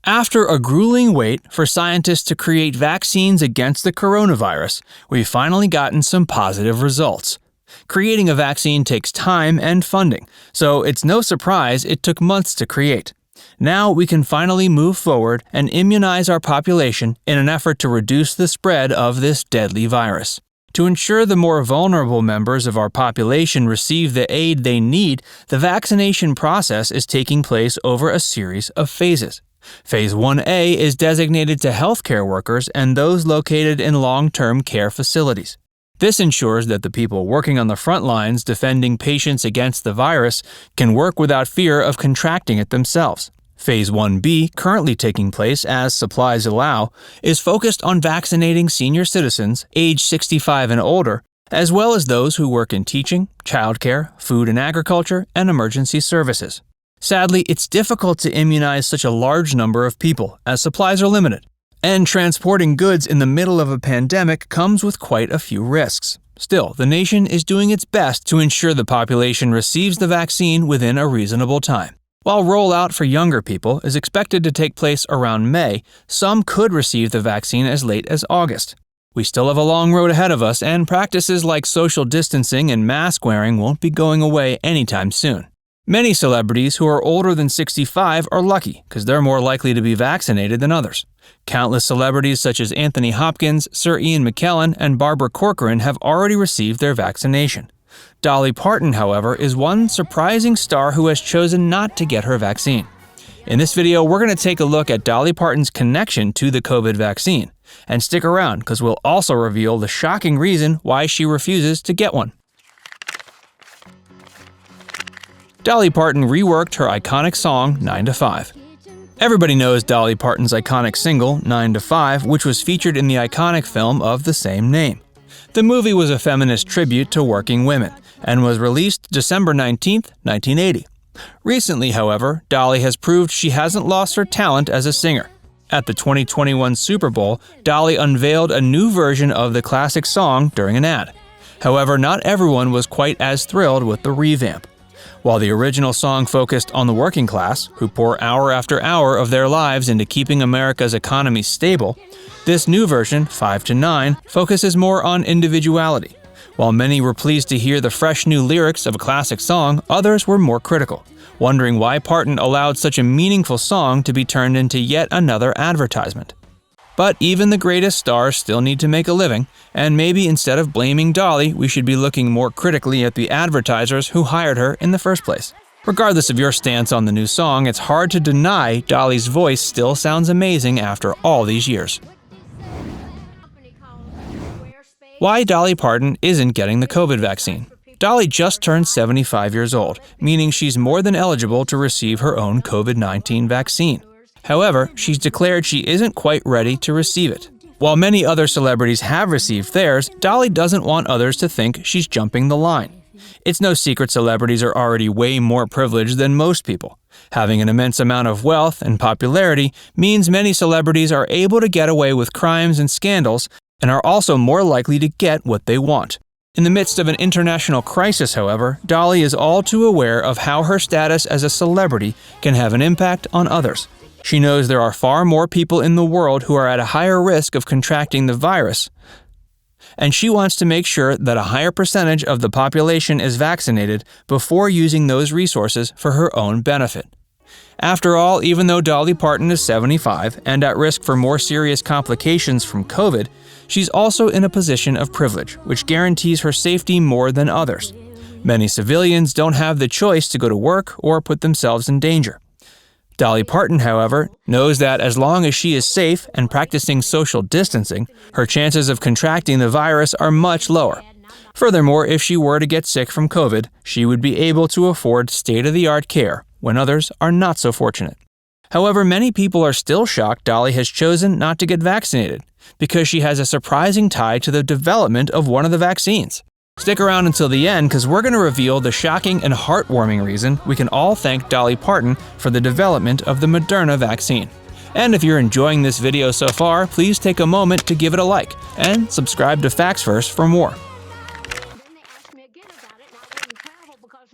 After a grueling wait for scientists to create vaccines against the coronavirus, we've finally gotten some positive results. Creating a vaccine takes time and funding, so it's no surprise it took months to create. Now we can finally move forward and immunize our population in an effort to reduce the spread of this deadly virus. To ensure the more vulnerable members of our population receive the aid they need, the vaccination process is taking place over a series of phases. Phase 1A is designated to healthcare workers and those located in long-term care facilities. This ensures that the people working on the front lines defending patients against the virus can work without fear of contracting it themselves. Phase 1B, currently taking place as supplies allow, is focused on vaccinating senior citizens age 65 and older, as well as those who work in teaching, childcare, food and agriculture, and emergency services. Sadly, it's difficult to immunize such a large number of people, as supplies are limited. And transporting goods in the middle of a pandemic comes with quite a few risks. Still, the nation is doing its best to ensure the population receives the vaccine within a reasonable time. While rollout for younger people is expected to take place around May, some could receive the vaccine as late as August. We still have a long road ahead of us, and practices like social distancing and mask wearing won't be going away anytime soon. Many celebrities who are older than 65 are lucky because they're more likely to be vaccinated than others. Countless celebrities such as Anthony Hopkins, Sir Ian McKellen, and Barbara Corcoran have already received their vaccination. Dolly Parton, however, is one surprising star who has chosen not to get her vaccine. In this video, we're going to take a look at Dolly Parton's connection to the COVID vaccine. And stick around because we'll also reveal the shocking reason why she refuses to get one. Dolly Parton reworked her iconic song 9 to 5. Everybody knows Dolly Parton's iconic single 9 to 5, which was featured in the iconic film of the same name. The movie was a feminist tribute to working women and was released December 19, 1980. Recently, however, Dolly has proved she hasn't lost her talent as a singer. At the 2021 Super Bowl, Dolly unveiled a new version of the classic song during an ad. However, not everyone was quite as thrilled with the revamp. While the original song focused on the working class, who pour hour after hour of their lives into keeping America's economy stable, this new version, 5 to 9, focuses more on individuality. While many were pleased to hear the fresh new lyrics of a classic song, others were more critical, wondering why Parton allowed such a meaningful song to be turned into yet another advertisement. But even the greatest stars still need to make a living, and maybe instead of blaming Dolly, we should be looking more critically at the advertisers who hired her in the first place. Regardless of your stance on the new song, it's hard to deny Dolly's voice still sounds amazing after all these years. Why Dolly Parton isn't getting the COVID vaccine. Dolly just turned 75 years old, meaning she's more than eligible to receive her own COVID-19 vaccine. However, she's declared she isn't quite ready to receive it. While many other celebrities have received theirs, Dolly doesn't want others to think she's jumping the line. It's no secret celebrities are already way more privileged than most people. Having an immense amount of wealth and popularity means many celebrities are able to get away with crimes and scandals and are also more likely to get what they want. In the midst of an international crisis, however, Dolly is all too aware of how her status as a celebrity can have an impact on others. She knows there are far more people in the world who are at a higher risk of contracting the virus, and she wants to make sure that a higher percentage of the population is vaccinated before using those resources for her own benefit. After all, even though Dolly Parton is 75 and at risk for more serious complications from COVID, she's also in a position of privilege, which guarantees her safety more than others. Many civilians don't have the choice to go to work or put themselves in danger. Dolly Parton, however, knows that as long as she is safe and practicing social distancing, her chances of contracting the virus are much lower. Furthermore, if she were to get sick from COVID, she would be able to afford state-of-the-art care when others are not so fortunate. However, many people are still shocked Dolly has chosen not to get vaccinated because she has a surprising tie to the development of one of the vaccines. Stick around until the end because we're going to reveal the shocking and heartwarming reason we can all thank Dolly Parton for the development of the Moderna vaccine. And if you're enjoying this video so far, please take a moment to give it a like and subscribe to Facts First for more.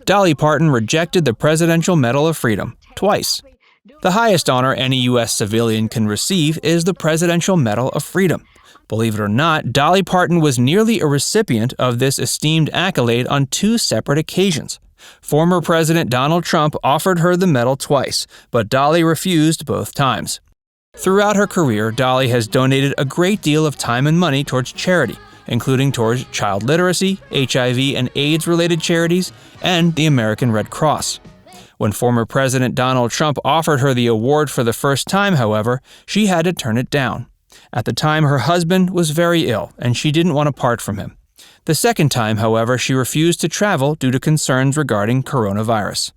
Dolly Parton rejected the Presidential Medal of Freedom twice. The highest honor any U.S. civilian can receive is the Presidential Medal of Freedom. Believe it or not, Dolly Parton was nearly a recipient of this esteemed accolade on 2 separate occasions. Former President Donald Trump offered her the medal twice, but Dolly refused both times. Throughout her career, Dolly has donated a great deal of time and money towards charity, including towards child literacy, HIV and AIDS-related charities, and the American Red Cross. When former President Donald Trump offered her the award for the first time, however, she had to turn it down. At the time, her husband was very ill, and she didn't want to part from him. The second time, however, she refused to travel due to concerns regarding coronavirus.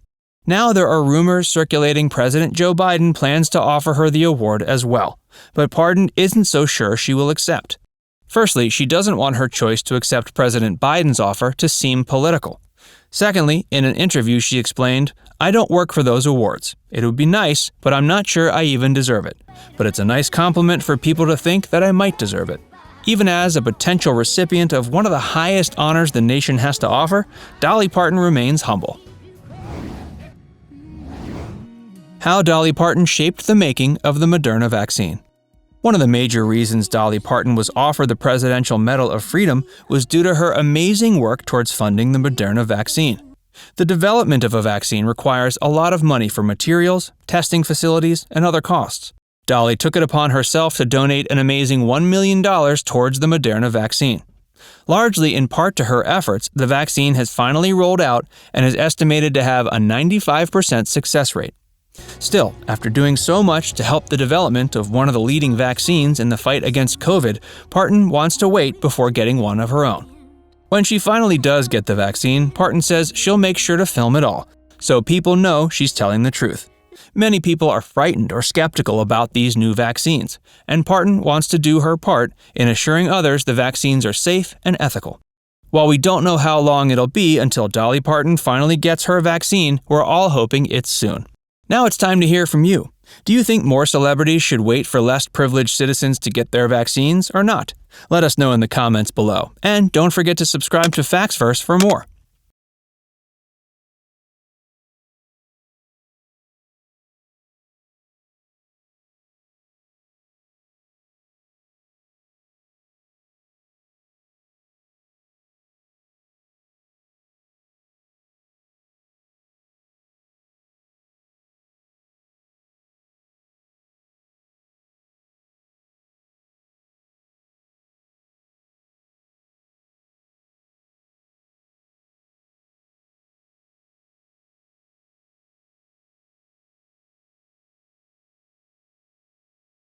Now there are rumors circulating President Joe Biden plans to offer her the award as well, but Parton isn't so sure she will accept. Firstly, she doesn't want her choice to accept President Biden's offer to seem political. Secondly, in an interview she explained, "I don't work for those awards. It would be nice, but I'm not sure I even deserve it. But it's a nice compliment for people to think that I might deserve it." Even as a potential recipient of one of the highest honors the nation has to offer, Dolly Parton remains humble. How Dolly Parton shaped the making of the Moderna vaccine. One of the major reasons Dolly Parton was offered the Presidential Medal of Freedom was due to her amazing work towards funding the Moderna vaccine. The development of a vaccine requires a lot of money for materials, testing facilities, and other costs. Dolly took it upon herself to donate an amazing $1 million towards the Moderna vaccine. Largely in part to her efforts, the vaccine has finally rolled out and is estimated to have a 95% success rate. Still, after doing so much to help the development of one of the leading vaccines in the fight against COVID, Parton wants to wait before getting one of her own. When she finally does get the vaccine, Parton says she'll make sure to film it all, so people know she's telling the truth. Many people are frightened or skeptical about these new vaccines, and Parton wants to do her part in assuring others the vaccines are safe and ethical. While we don't know how long it'll be until Dolly Parton finally gets her vaccine, we're all hoping it's soon. Now it's time to hear from you. Do you think more celebrities should wait for less privileged citizens to get their vaccines or not? Let us know in the comments below. And don't forget to subscribe to Facts Verse for more.